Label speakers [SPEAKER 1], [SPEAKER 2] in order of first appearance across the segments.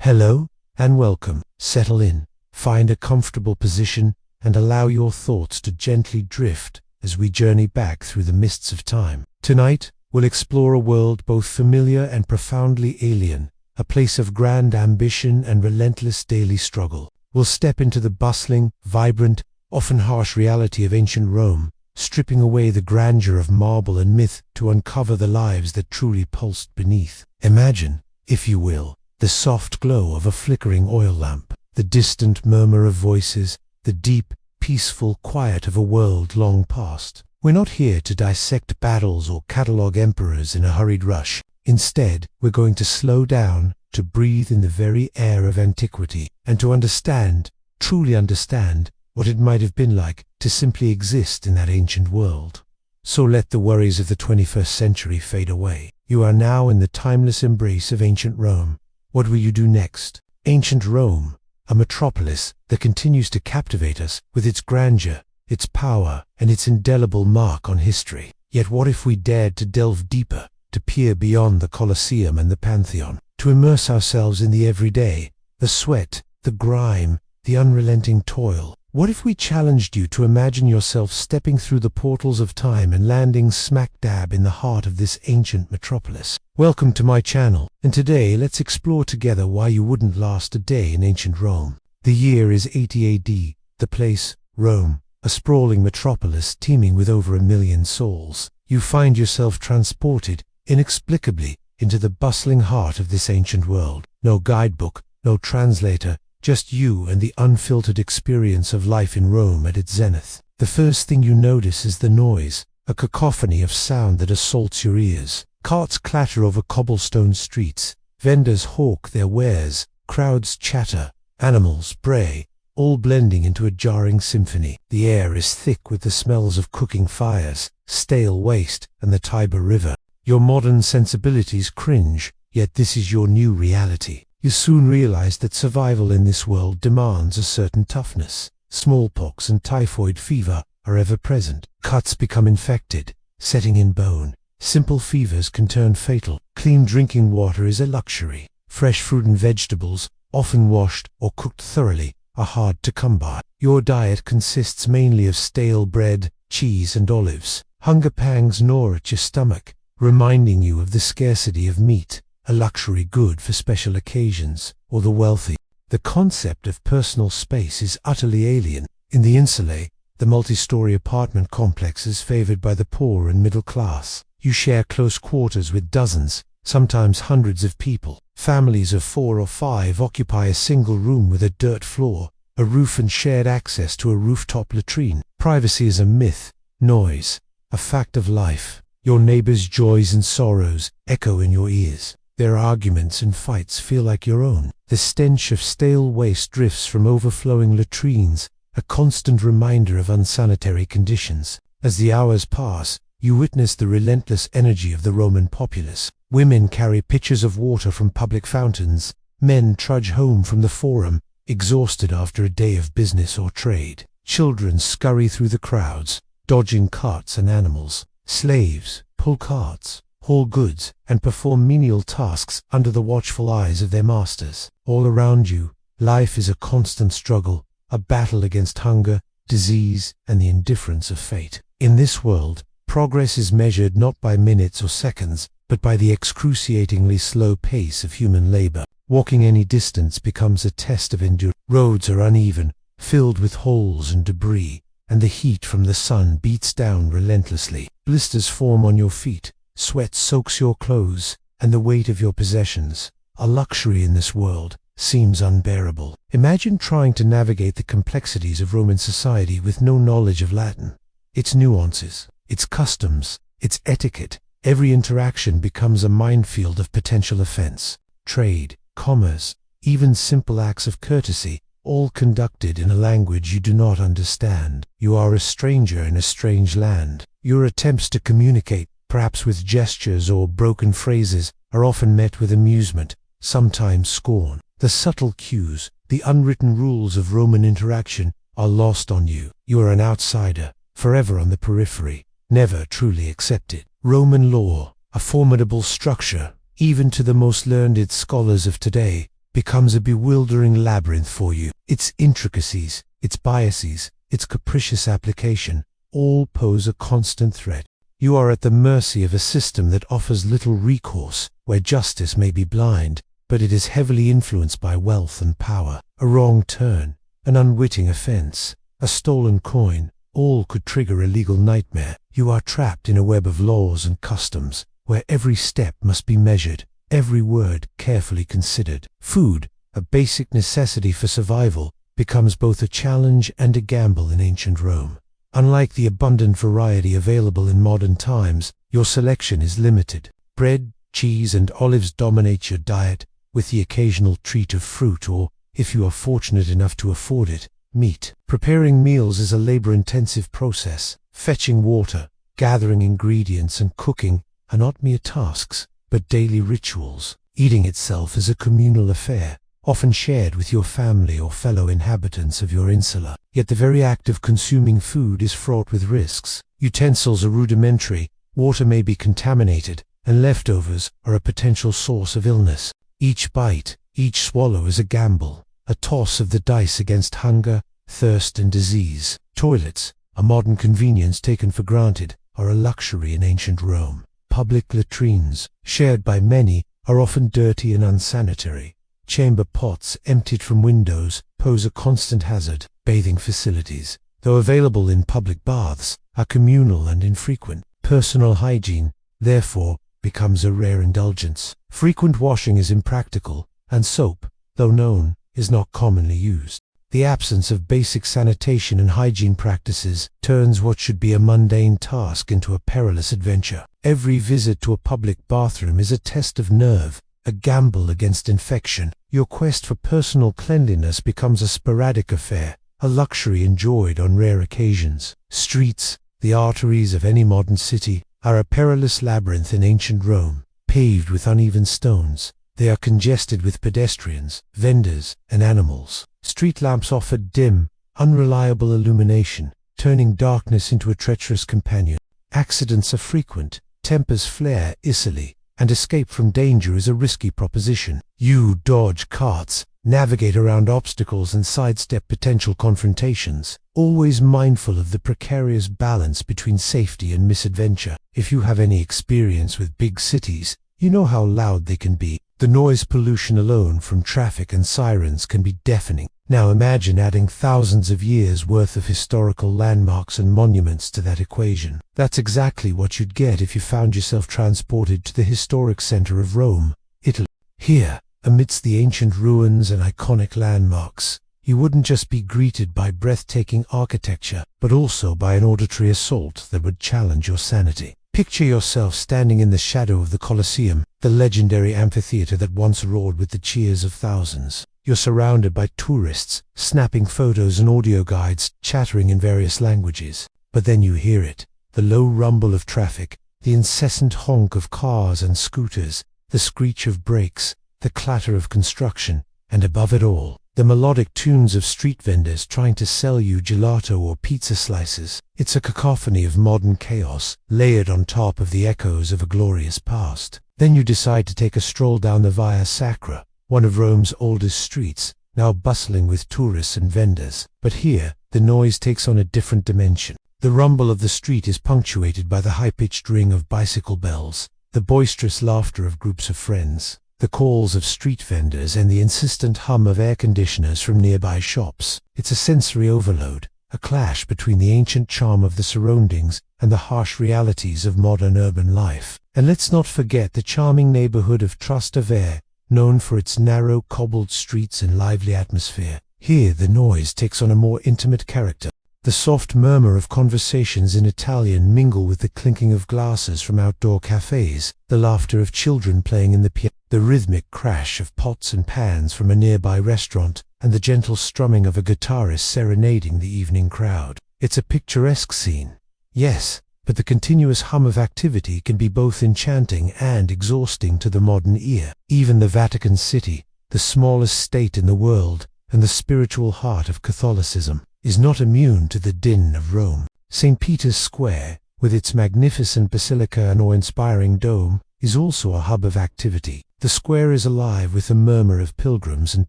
[SPEAKER 1] Hello and welcome. Settle in, find a comfortable position, and allow your thoughts to gently drift as we journey back through the mists of time. Tonight, we'll explore a world both familiar and profoundly alien, a place of grand ambition and relentless daily struggle. We'll step into the bustling, vibrant, often harsh reality of ancient Rome, stripping away the grandeur of marble and myth to uncover the lives that truly pulsed beneath. Imagine, if you will, the soft glow of a flickering oil lamp, the distant murmur of voices, the deep, peaceful quiet of a world long past. We're not here to dissect battles or catalogue emperors in a hurried rush. Instead, we're going to slow down, to breathe in the very air of antiquity, and to understand, truly understand, what it might have been like to simply exist in that ancient world. So let the worries of the 21st century fade away. You are now in the timeless embrace of ancient Rome. What will you do next? Ancient Rome, a metropolis that continues to captivate us with its grandeur, its power, and its indelible mark on history. Yet what if we dared to delve deeper, to peer beyond the Colosseum and the Pantheon, to immerse ourselves in the everyday, the sweat, the grime, the unrelenting toil? What if we challenged you to imagine yourself stepping through the portals of time and landing smack dab in the heart of this ancient metropolis? Welcome to my channel, and today let's explore together why you wouldn't last a day in ancient Rome. The year is 80 AD, the place, Rome, a sprawling metropolis teeming with over 1 million souls. You find yourself transported, inexplicably, into the bustling heart of this ancient world. No guidebook, no translator, just you and the unfiltered experience of life in Rome at its zenith. The first thing you notice is the noise, a cacophony of sound that assaults your ears. Carts clatter over cobblestone streets, vendors hawk their wares, crowds chatter, animals bray, all blending into a jarring symphony. The air is thick with the smells of cooking fires, stale waste, and the Tiber River. Your modern sensibilities cringe, yet this is your new reality. You soon realize that survival in this world demands a certain toughness. Smallpox and typhoid fever are ever present. Cuts become infected, setting in bone. Simple fevers can turn fatal. Clean drinking water is a luxury. Fresh fruit and vegetables, often washed or cooked thoroughly, are hard to come by. Your diet consists mainly of stale bread, cheese, and olives. Hunger pangs gnaw at your stomach, reminding you of the scarcity of meat, a luxury good for special occasions or the wealthy. The concept of personal space is utterly alien. In the insulae, the multi-story apartment complexes favored by the poor and middle class. You share close quarters with dozens, sometimes hundreds of people. Families of 4 or 5 occupy a single room with a dirt floor, a roof, and shared access to a rooftop latrine. Privacy is a myth, noise, a fact of life. Your neighbors' joys and sorrows echo in your ears. Their arguments and fights feel like your own. The stench of stale waste drifts from overflowing latrines, a constant reminder of unsanitary conditions. As the hours pass, you witness the relentless energy of the Roman populace. Women carry pitchers of water from public fountains. Men trudge home from the forum, exhausted after a day of business or trade. Children scurry through the crowds, dodging carts and animals. Slaves pull carts, haul goods, and perform menial tasks under the watchful eyes of their masters. All around you, life is a constant struggle, a battle against hunger, disease, and the indifference of fate. In this world, progress is measured not by minutes or seconds, but by the excruciatingly slow pace of human labor. Walking any distance becomes a test of endurance. Roads are uneven, filled with holes and debris, and the heat from the sun beats down relentlessly. Blisters form on your feet, sweat soaks your clothes, and the weight of your possessions, a luxury in this world, seems unbearable. Imagine trying to navigate the complexities of Roman society with no knowledge of Latin. Its nuances, its customs, its etiquette. Every interaction becomes a minefield of potential offense. Trade, commerce, even simple acts of courtesy, all conducted in a language you do not understand. You are a stranger in a strange land. Your attempts to communicate, perhaps with gestures or broken phrases, are often met with amusement, sometimes scorn. The subtle cues, the unwritten rules of Roman interaction, are lost on you. You are an outsider, forever on the periphery, never truly accepted. Roman law, a formidable structure, even to the most learned scholars of today, becomes a bewildering labyrinth for you. Its intricacies, its biases, its capricious application, all pose a constant threat. You are at the mercy of a system that offers little recourse, where justice may be blind, but it is heavily influenced by wealth and power. A wrong turn, an unwitting offense, a stolen coin, all could trigger a legal nightmare. You are trapped in a web of laws and customs, where every step must be measured, every word carefully considered. Food, a basic necessity for survival, becomes both a challenge and a gamble in ancient Rome. Unlike the abundant variety available in modern times, your selection is limited. Bread, cheese, and olives dominate your diet, with the occasional treat of fruit or, if you are fortunate enough to afford it, meat. Preparing meals is a labor-intensive process. Fetching water, gathering ingredients, and cooking are not mere tasks, but daily rituals. Eating itself is a communal affair, often shared with your family or fellow inhabitants of your insula. Yet the very act of consuming food is fraught with risks. Utensils are rudimentary, water may be contaminated, and leftovers are a potential source of illness. Each bite, each swallow is a gamble, a toss of the dice against hunger, thirst, and disease. Toilets, a modern convenience taken for granted, are a luxury in ancient Rome. Public latrines, shared by many, are often dirty and unsanitary. Chamber pots emptied from windows pose a constant hazard. Bathing facilities, though available in public baths, are communal and infrequent. Personal hygiene, therefore, becomes a rare indulgence. Frequent washing is impractical, and soap, though known, is not commonly used. The absence of basic sanitation and hygiene practices turns what should be a mundane task into a perilous adventure. Every visit to a public bathroom is a test of nerve, a gamble against infection. Your quest for personal cleanliness becomes a sporadic affair, a luxury enjoyed on rare occasions. Streets, the arteries of any modern city, are a perilous labyrinth in ancient Rome. Paved with uneven stones, they are congested with pedestrians, vendors, and animals. Street lamps offer dim, unreliable illumination, turning darkness into a treacherous companion. Accidents are frequent, tempers flare easily, and escape from danger is a risky proposition. You dodge carts, navigate around obstacles, and sidestep potential confrontations, always mindful of the precarious balance between safety and misadventure. If you have any experience with big cities, you know how loud they can be. The noise pollution alone from traffic and sirens can be deafening. Now imagine adding thousands of years' worth of historical landmarks and monuments to that equation. That's exactly what you'd get if you found yourself transported to the historic center of Rome, Italy. Here, amidst the ancient ruins and iconic landmarks, you wouldn't just be greeted by breathtaking architecture, but also by an auditory assault that would challenge your sanity. Picture yourself standing in the shadow of the Colosseum, the legendary amphitheater that once roared with the cheers of thousands. You're surrounded by tourists, snapping photos and audio guides, chattering in various languages. But then you hear it, the low rumble of traffic, the incessant honk of cars and scooters, the screech of brakes, the clatter of construction, and above it all, the melodic tunes of street vendors trying to sell you gelato or pizza slices. It's a cacophony of modern chaos, layered on top of the echoes of a glorious past. Then you decide to take a stroll down the Via Sacra, one of Rome's oldest streets, now bustling with tourists and vendors. But here, the noise takes on a different dimension. The rumble of the street is punctuated by the high-pitched ring of bicycle bells, the boisterous laughter of groups of friends, the calls of street vendors, and the insistent hum of air conditioners from nearby shops. It's a sensory overload, a clash between the ancient charm of the surroundings and the harsh realities of modern urban life. And let's not forget the charming neighborhood of Trastevere, known for its narrow, cobbled streets and lively atmosphere. Here the noise takes on a more intimate character. The soft murmur of conversations in Italian mingle with the clinking of glasses from outdoor cafes, the laughter of children playing in the piano, the rhythmic crash of pots and pans from a nearby restaurant, and the gentle strumming of a guitarist serenading the evening crowd. It's a picturesque scene, yes, but the continuous hum of activity can be both enchanting and exhausting to the modern ear. Even the Vatican City, the smallest state in the world, and the spiritual heart of Catholicism, is not immune to the din of Rome. St. Peter's Square, with its magnificent basilica and awe-inspiring dome, is also a hub of activity. The square is alive with the murmur of pilgrims and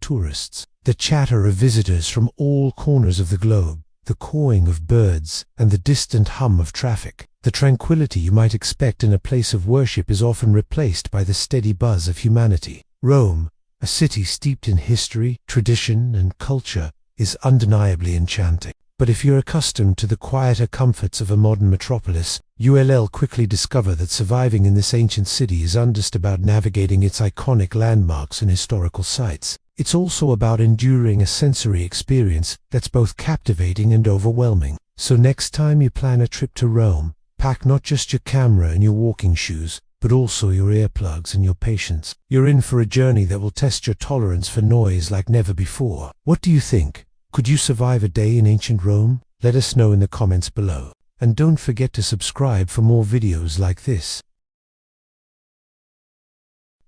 [SPEAKER 1] tourists, the chatter of visitors from all corners of the globe, the cawing of birds, and the distant hum of traffic. The tranquility you might expect in a place of worship is often replaced by the steady buzz of humanity. Rome, a city steeped in history, tradition, and culture, is undeniably enchanting. But if you're accustomed to the quieter comforts of a modern metropolis, you'll quickly discover that surviving in this ancient city isn't just about navigating its iconic landmarks and historical sites. It's also about enduring a sensory experience that's both captivating and overwhelming. So next time you plan a trip to Rome, pack not just your camera and your walking shoes, but also your earplugs and your patience. You're in for a journey that will test your tolerance for noise like never before. What do you think? Could you survive a day in ancient Rome? Let us know in the comments below. And don't forget to subscribe for more videos like this.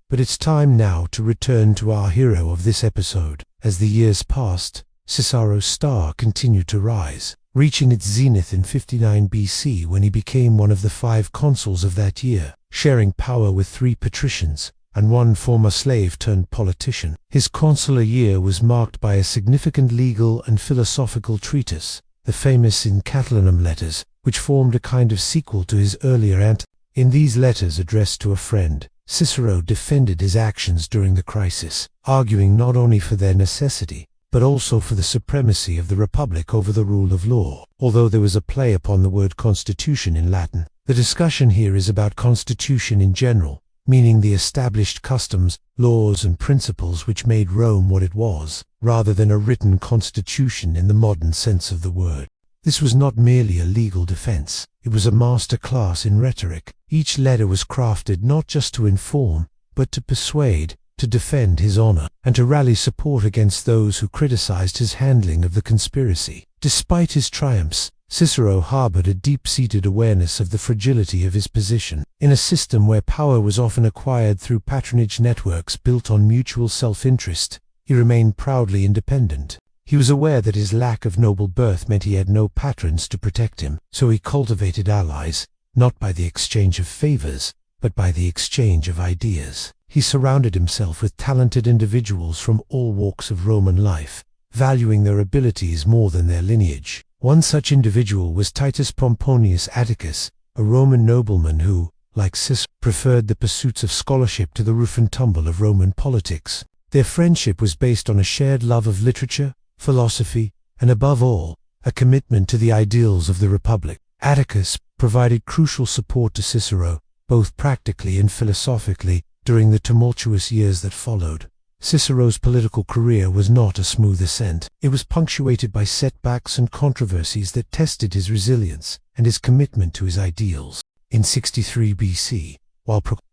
[SPEAKER 1] But it's time now to return to our hero of this episode. As the years passed, Cicero's star continued to rise, reaching its zenith in 59 BC when he became one of the 5 consuls of that year, sharing power with 3 patricians and 1 former slave turned politician. His consular year was marked by a significant legal and philosophical treatise, the famous In Catalanum letters, which formed a kind of sequel to his earlier In these letters addressed to a friend, Cicero defended his actions during the crisis, arguing not only for their necessity, but also for the supremacy of the Republic over the rule of law. Although there was a play upon the word constitution in Latin, the discussion here is about constitution in general, meaning the established customs, laws and principles which made Rome what it was, rather than a written constitution in the modern sense of the word. This was not merely a legal defense, it was a master class in rhetoric. Each letter was crafted not just to inform, but to persuade, to defend his honor, and to rally support against those who criticized his handling of the conspiracy. Despite his triumphs, Cicero harbored a deep-seated awareness of the fragility of his position. In a system where power was often acquired through patronage networks built on mutual self-interest, he remained proudly independent. He was aware that his lack of noble birth meant he had no patrons to protect him, so he cultivated allies, not by the exchange of favors, but by the exchange of ideas. He surrounded himself with talented individuals from all walks of Roman life, valuing their abilities more than their lineage. One such individual was Titus Pomponius Atticus, a Roman nobleman who, like Cicero, preferred the pursuits of scholarship to the rough and tumble of Roman politics. Their friendship was based on a shared love of literature, philosophy, and above all, a commitment to the ideals of the Republic. Atticus provided crucial support to Cicero, both practically and philosophically, during the tumultuous years that followed. Cicero's political career was not a smooth ascent. It was punctuated by setbacks and controversies that tested his resilience and his commitment to his ideals. In 63 BC,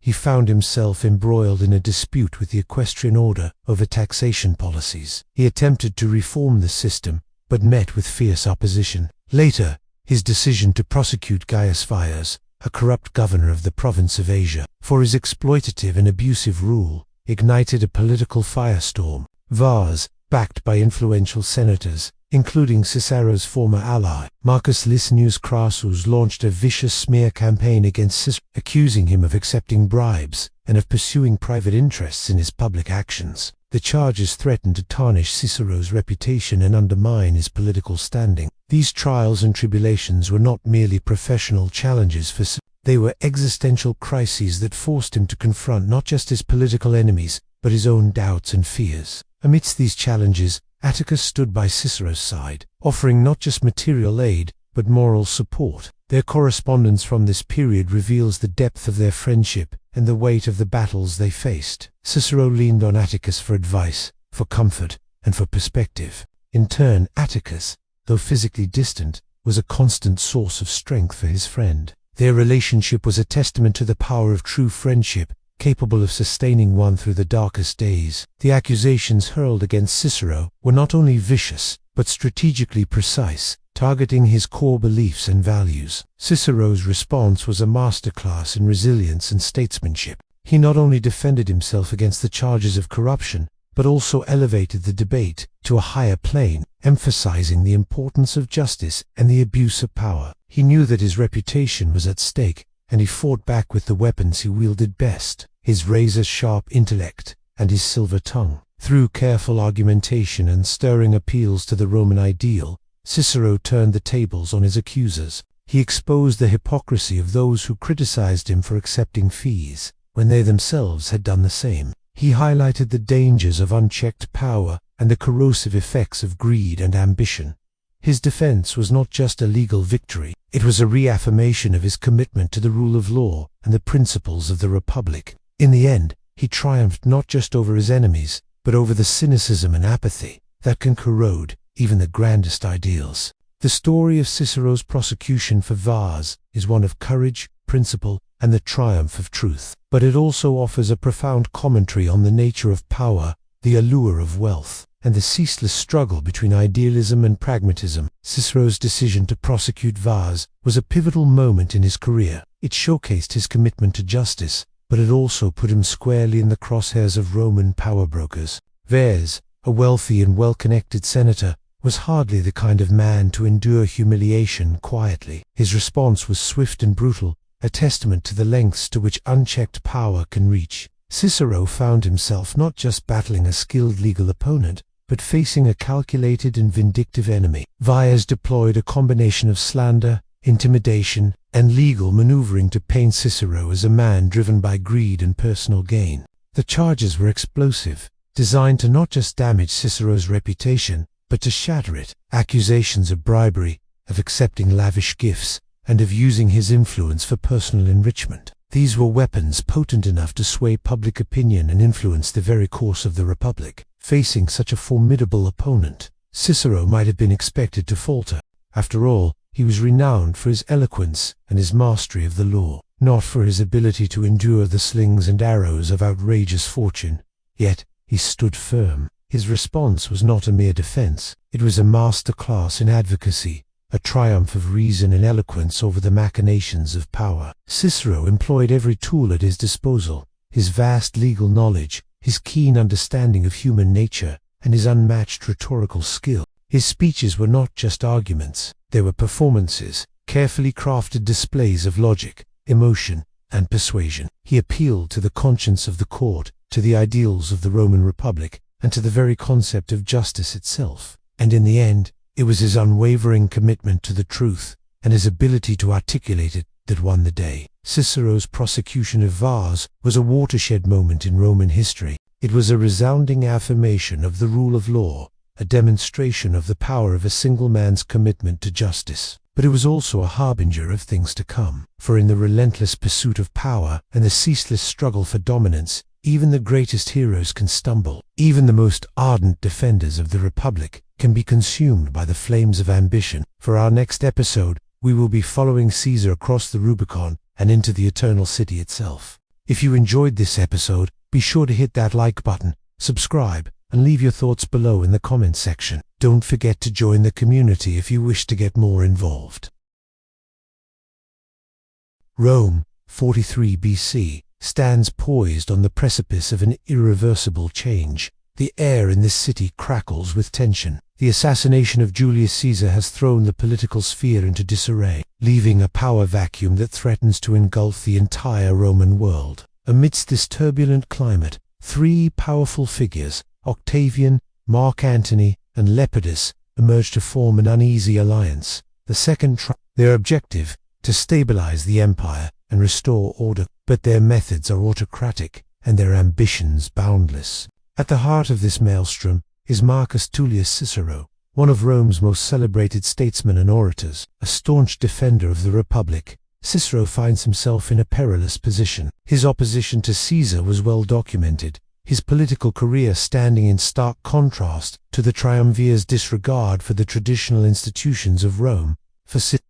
[SPEAKER 1] he found himself embroiled in a dispute with the equestrian order over taxation policies. He attempted to reform the system, but met with fierce opposition. Later, his decision to prosecute Gaius Phaeus, a corrupt governor of the province of Asia, for his exploitative and abusive rule, ignited a political firestorm. Vars, backed by influential senators, including Cicero's former ally, Marcus Licinius Crassus, launched a vicious smear campaign against Cicero, accusing him of accepting bribes and of pursuing private interests in his public actions. The charges threatened to tarnish Cicero's reputation and undermine his political standing. These trials and tribulations were not merely professional challenges for Cicero. They were existential crises that forced him to confront not just his political enemies, but his own doubts and fears. Amidst these challenges, Atticus stood by Cicero's side, offering not just material aid, but moral support. Their correspondence from this period reveals the depth of their friendship and the weight of the battles they faced. Cicero leaned on Atticus for advice, for comfort, and for perspective. In turn, Atticus, though physically distant, was a constant source of strength for his friend. Their relationship was a testament to the power of true friendship, capable of sustaining one through the darkest days. The accusations hurled against Cicero were not only vicious, but strategically precise, targeting his core beliefs and values. Cicero's response was a masterclass in resilience and statesmanship. He not only defended himself against the charges of corruption, but also elevated the debate to a higher plane, emphasizing the importance of justice and the abuse of power. He knew that his reputation was at stake, and he fought back with the weapons he wielded best. his razor-sharp intellect, and his silver tongue. Through careful argumentation and stirring appeals to the Roman ideal, Cicero turned the tables on his accusers. He exposed the hypocrisy of those who criticized him for accepting fees, when they themselves had done the same. He highlighted the dangers of unchecked power and the corrosive effects of greed and ambition. His defense was not just a legal victory, it was a reaffirmation of his commitment to the rule of law and the principles of the Republic. In the end, he triumphed not just over his enemies, but over the cynicism and apathy that can corrode even the grandest ideals. The story of Cicero's prosecution for Vars is one of courage, principle, and the triumph of truth. But it also offers a profound commentary on the nature of power, the allure of wealth, and the ceaseless struggle between idealism and pragmatism. Cicero's decision to prosecute Vars was a pivotal moment in his career. It showcased his commitment to justice, but it also put him squarely in the crosshairs of Roman power brokers. Vars, a wealthy and well-connected senator, was hardly the kind of man to endure humiliation quietly. His response was swift and brutal, a testament to the lengths to which unchecked power can reach. Cicero found himself not just battling a skilled legal opponent, but facing a calculated and vindictive enemy. Vars deployed a combination of slander, intimidation, and legal maneuvering to paint Cicero as a man driven by greed and personal gain. The charges were explosive, designed to not just damage Cicero's reputation, but to shatter it. Accusations of bribery, of accepting lavish gifts, and of using his influence for personal enrichment. These were weapons potent enough to sway public opinion and influence the very course of the Republic. Facing such a formidable opponent, Cicero might have been expected to falter. After all, he was renowned for his eloquence and his mastery of the law, not for his ability to endure the slings and arrows of outrageous fortune. Yet, he stood firm. His response was not a mere defense. It was a masterclass in advocacy, a triumph of reason and eloquence over the machinations of power. Cicero employed every tool at his disposal: his vast legal knowledge, his keen understanding of human nature, and his unmatched rhetorical skill. His speeches were not just arguments, they were performances, carefully crafted displays of logic, emotion, and persuasion. He appealed to the conscience of the court, to the ideals of the Roman Republic, and to the very concept of justice itself. And in the end, it was his unwavering commitment to the truth, and his ability to articulate it, that won the day. Cicero's prosecution of Vars was a watershed moment in Roman history. It was a resounding affirmation of the rule of law, a demonstration of the power of a single man's commitment to justice. But it was also a harbinger of things to come. For in the relentless pursuit of power and the ceaseless struggle for dominance, even the greatest heroes can stumble. Even the most ardent defenders of the Republic can be consumed by the flames of ambition. For our next episode, we will be following Caesar across the Rubicon and into the Eternal City itself. If you enjoyed this episode, be sure to hit that like button, subscribe, and leave your thoughts below in the comments section. Don't forget to join the community if you wish to get more involved. Rome, 43 BC, stands poised on the precipice of an irreversible change. The air in this city crackles with tension. The assassination of Julius Caesar has thrown the political sphere into disarray, leaving a power vacuum that threatens to engulf the entire Roman world. Amidst this turbulent climate, three powerful figures, Octavian, Mark Antony, and Lepidus, emerge to form an uneasy alliance. Their objective, to stabilize the empire and restore order, but their methods are autocratic and their ambitions boundless. At the heart of this maelstrom is Marcus Tullius Cicero, one of Rome's most celebrated statesmen and orators. A staunch defender of the Republic, Cicero finds himself in a perilous position. His opposition to Caesar was well documented, his political career standing in stark contrast to the triumvir's disregard for the traditional institutions of Rome.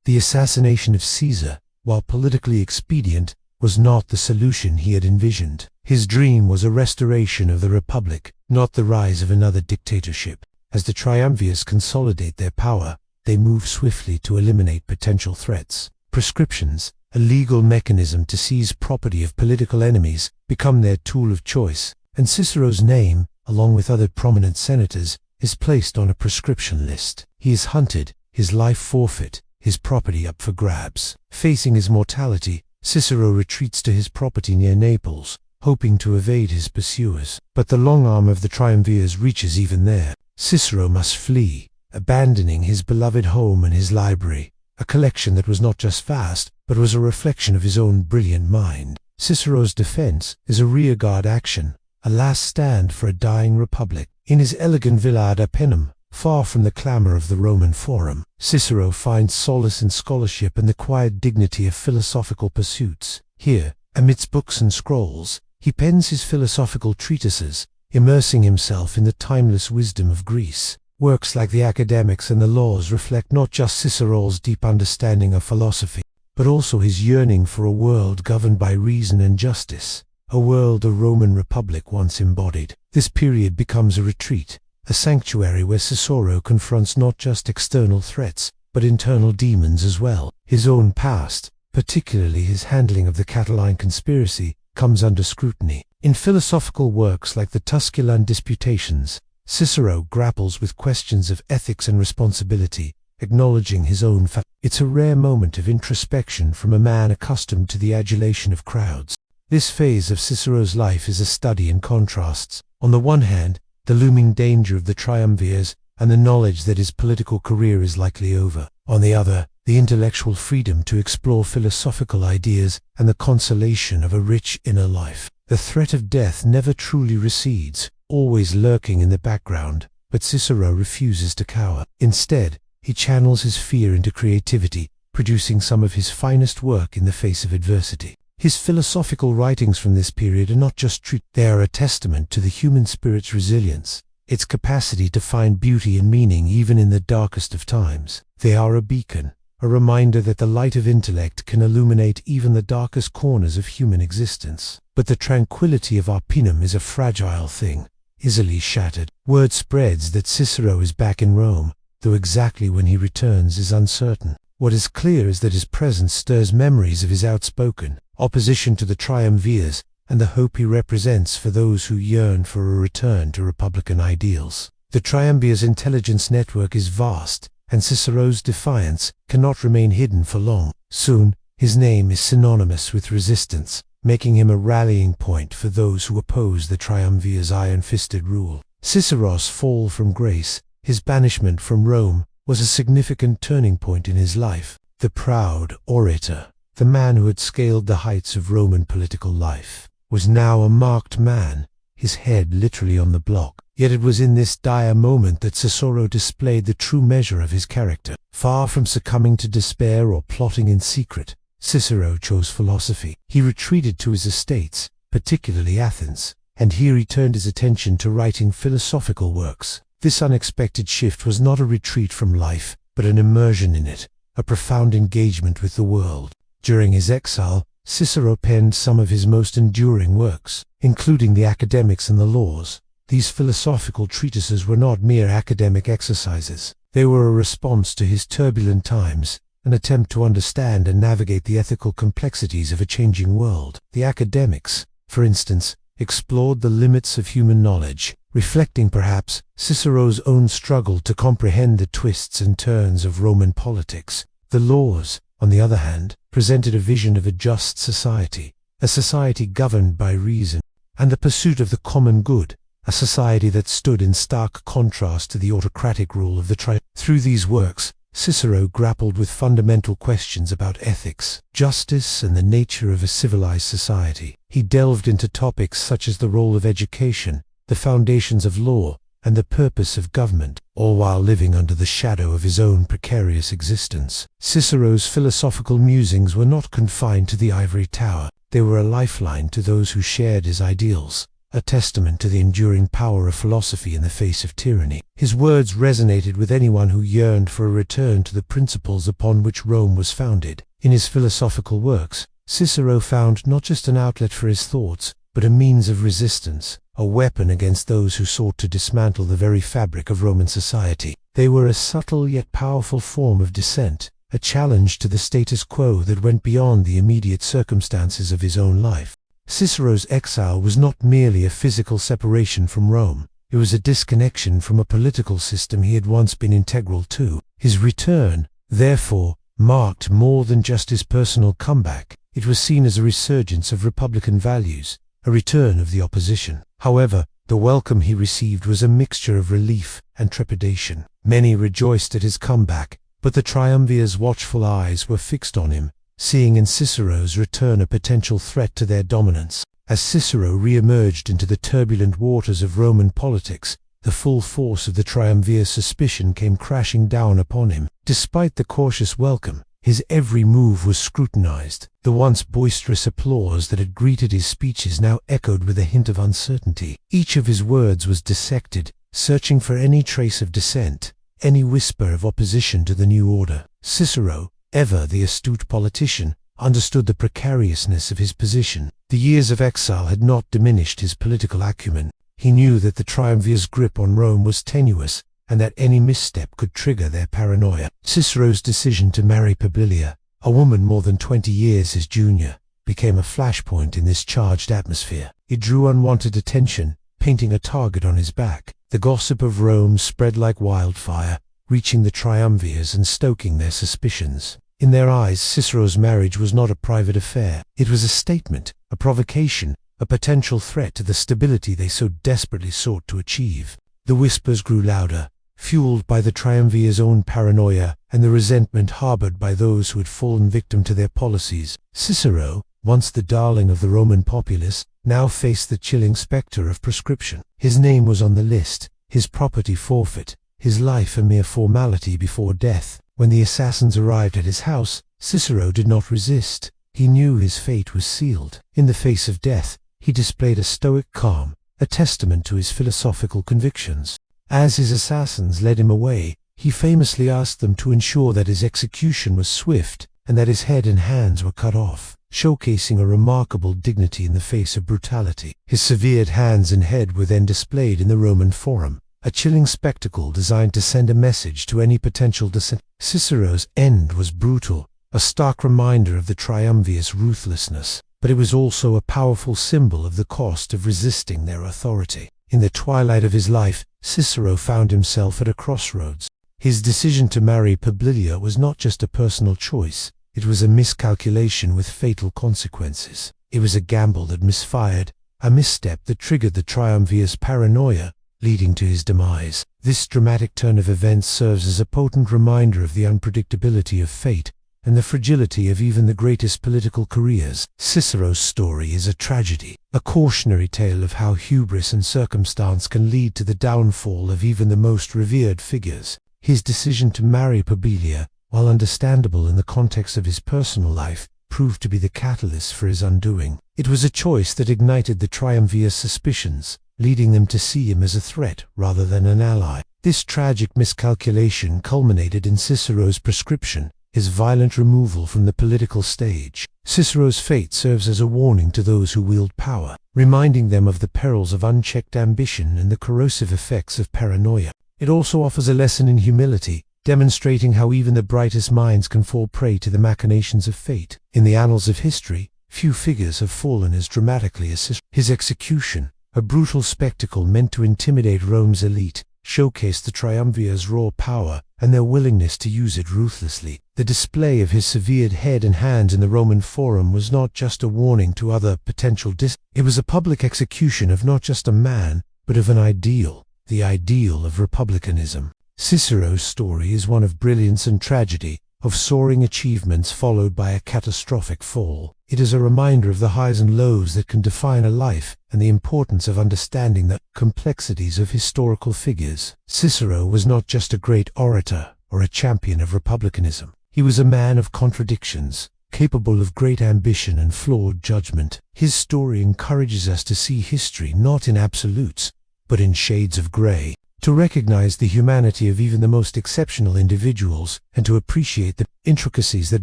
[SPEAKER 1] The assassination of Caesar, while politically expedient, was not the solution he had envisioned. His dream was a restoration of the Republic, not the rise of another dictatorship. As the triumvirs consolidate their power, they move swiftly to eliminate potential threats. Prescriptions, a legal mechanism to seize property of political enemies, become their tool of choice, and Cicero's name, along with other prominent senators, is placed on a prescription list. He is hunted, his life forfeit, his property up for grabs. Facing his mortality, Cicero retreats to his property near Naples, hoping to evade his pursuers. But the long arm of the triumvirs reaches even there. Cicero must flee, abandoning his beloved home and his library, a collection that was not just vast, but was a reflection of his own brilliant mind. Cicero's defense is a rearguard action, a last stand for a dying republic. In his elegant villa ad Appennum, far from the clamor of the Roman Forum, Cicero finds solace in scholarship and the quiet dignity of philosophical pursuits. Here, amidst books and scrolls, he pens his philosophical treatises, immersing himself in the timeless wisdom of Greece. Works like the Academics and the Laws reflect not just Cicero's deep understanding of philosophy, but also his yearning for a world governed by reason and justice, a world the Roman Republic once embodied. This period becomes a retreat, a sanctuary where Cicero confronts not just external threats, but internal demons as well. His own past, particularly his handling of the Catiline conspiracy, comes under scrutiny. In philosophical works like the Tusculan Disputations, Cicero grapples with questions of ethics and responsibility, acknowledging his own It's a rare moment of introspection from a man accustomed to the adulation of crowds. This phase of Cicero's life is a study in contrasts. On the one hand, the looming danger of the triumvirs and the knowledge that his political career is likely over. On the other, the intellectual freedom to explore philosophical ideas and the consolation of a rich inner life. The threat of death never truly recedes, always lurking in the background, but Cicero refuses to cower. Instead, he channels his fear into creativity, producing some of his finest work in the face of adversity. His philosophical writings from this period are not just truth, they are a testament to the human spirit's resilience, its capacity to find beauty and meaning even in the darkest of times. They are a beacon, a reminder that the light of intellect can illuminate even the darkest corners of human existence. But the tranquility of Arpinum is a fragile thing, easily shattered. Word spreads that Cicero is back in Rome, though exactly when he returns is uncertain. What is clear is that his presence stirs memories of his outspoken opposition to the triumvirs and the hope he represents for those who yearn for a return to republican ideals. The triumvirs' intelligence network is vast, and Cicero's defiance cannot remain hidden for long. Soon, his name is synonymous with resistance, making him a rallying point for those who oppose the triumvirs' iron-fisted rule. Cicero's fall from grace, his banishment from Rome, was a significant turning point in his life. The proud orator, the man who had scaled the heights of Roman political life, was now a marked man, his head literally on the block. Yet it was in this dire moment that Cicero displayed the true measure of his character. Far from succumbing to despair or plotting in secret, Cicero chose philosophy. He retreated to his estates, particularly Athens, and here he turned his attention to writing philosophical works. This unexpected shift was not a retreat from life, but an immersion in it, a profound engagement with the world. During his exile, Cicero penned some of his most enduring works, including the Academics and the Laws. These philosophical treatises were not mere academic exercises. They were a response to his turbulent times, an attempt to understand and navigate the ethical complexities of a changing world. The Academics, for instance, explored the limits of human knowledge, reflecting perhaps Cicero's own struggle to comprehend the twists and turns of Roman politics. The Laws, on the other hand, presented a vision of a just society, a society governed by reason and the pursuit of the common good, a society that stood in stark contrast to the autocratic rule of the triumvirs. Through these works, Cicero grappled with fundamental questions about ethics, justice, and the nature of a civilized society. He delved into topics such as the role of education, the foundations of law, and the purpose of government, all while living under the shadow of his own precarious existence. Cicero's philosophical musings were not confined to the ivory tower. They were a lifeline to those who shared his ideals, a testament to the enduring power of philosophy in the face of tyranny. His words resonated with anyone who yearned for a return to the principles upon which Rome was founded. In his philosophical works, Cicero found not just an outlet for his thoughts, but a means of resistance, a weapon against those who sought to dismantle the very fabric of Roman society. They were a subtle yet powerful form of dissent, a challenge to the status quo that went beyond the immediate circumstances of his own life. Cicero's exile was not merely a physical separation from Rome, it was a disconnection from a political system he had once been integral to. His return, therefore, marked more than just his personal comeback. It was seen as a resurgence of republican values, a return of the opposition. However, the welcome he received was a mixture of relief and trepidation. Many rejoiced at his comeback, but the triumvirs' watchful eyes were fixed on him, seeing in Cicero's return a potential threat to their dominance. As Cicero re-emerged into the turbulent waters of Roman politics, the full force of the triumvir's suspicion came crashing down upon him. Despite the cautious welcome, his every move was scrutinized. The once boisterous applause that had greeted his speeches now echoed with a hint of uncertainty. Each of his words was dissected, searching for any trace of dissent, any whisper of opposition to the new order. Cicero, ever the astute politician, understood the precariousness of his position. The years of exile had not diminished his political acumen. He knew that the triumvir's grip on Rome was tenuous, and that any misstep could trigger their paranoia. Cicero's decision to marry Publilia, a woman more than 20 years his junior, became a flashpoint in this charged atmosphere. It drew unwanted attention, painting a target on his back. The gossip of Rome spread like wildfire, reaching the triumvirs and stoking their suspicions. In their eyes, Cicero's marriage was not a private affair. It was a statement, a provocation, a potential threat to the stability they so desperately sought to achieve. The whispers grew louder, fueled by the triumvir's own paranoia and the resentment harbored by those who had fallen victim to their policies. Cicero, once the darling of the Roman populace, now faced the chilling specter of proscription. His name was on the list, his property forfeit, his life a mere formality before death. When the assassins arrived at his house, Cicero did not resist. He knew his fate was sealed. In the face of death, he displayed a stoic calm, a testament to his philosophical convictions. As his assassins led him away, he famously asked them to ensure that his execution was swift and that his head and hands were cut off, showcasing a remarkable dignity in the face of brutality. His severed hands and head were then displayed in the Roman Forum, a chilling spectacle designed to send a message to any potential dissent. Cicero's end was brutal, a stark reminder of the triumvir's ruthlessness, but it was also a powerful symbol of the cost of resisting their authority. In the twilight of his life, Cicero found himself at a crossroads. His decision to marry Publilia was not just a personal choice, it was a miscalculation with fatal consequences. It was a gamble that misfired, a misstep that triggered the triumvir's paranoia, leading to his demise. This dramatic turn of events serves as a potent reminder of the unpredictability of fate and the fragility of even the greatest political careers. Cicero's story is a tragedy, a cautionary tale of how hubris and circumstance can lead to the downfall of even the most revered figures. His decision to marry Publilia, while understandable in the context of his personal life, proved to be the catalyst for his undoing. It was a choice that ignited the triumvir's suspicions, leading them to see him as a threat rather than an ally. This tragic miscalculation culminated in Cicero's proscription, his violent removal from the political stage. Cicero's fate serves as a warning to those who wield power, reminding them of the perils of unchecked ambition and the corrosive effects of paranoia. It also offers a lesson in humility, demonstrating how even the brightest minds can fall prey to the machinations of fate. In the annals of history, few figures have fallen as dramatically as Cicero. His execution, a brutal spectacle meant to intimidate Rome's elite, showcased the triumvir's raw power and their willingness to use it ruthlessly. The display of his severed head and hands in the Roman Forum was not just a warning to other potential it was a public execution of not just a man, but of an ideal, the ideal of republicanism. Cicero's story is one of brilliance and tragedy, of soaring achievements followed by a catastrophic fall. It is a reminder of the highs and lows that can define a life and the importance of understanding the complexities of historical figures. Cicero was not just a great orator or a champion of republicanism. He was a man of contradictions, capable of great ambition and flawed judgment. His story encourages us to see history not in absolutes, but in shades of gray, to recognize the humanity of even the most exceptional individuals, and to appreciate the intricacies that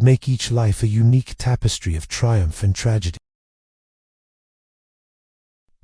[SPEAKER 1] make each life a unique tapestry of triumph and tragedy.